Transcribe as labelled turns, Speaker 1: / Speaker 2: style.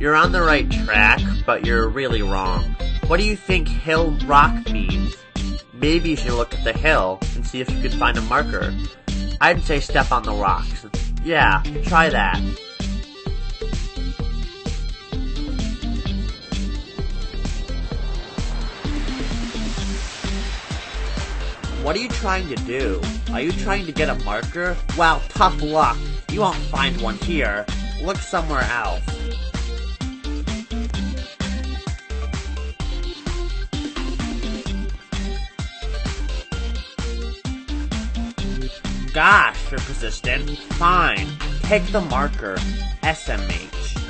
Speaker 1: You're on the right track, but you're really wrong. What do you think HILLROCK means? Maybe you should look at the hill and see if you can find a marker. I'd say step on the rocks. Yeah, try that. What are you trying to do? Are you trying to get a marker? Well, tough luck. You won't find one here. Look somewhere else. Gosh, you're persistent. Fine. Take the marker. SMH.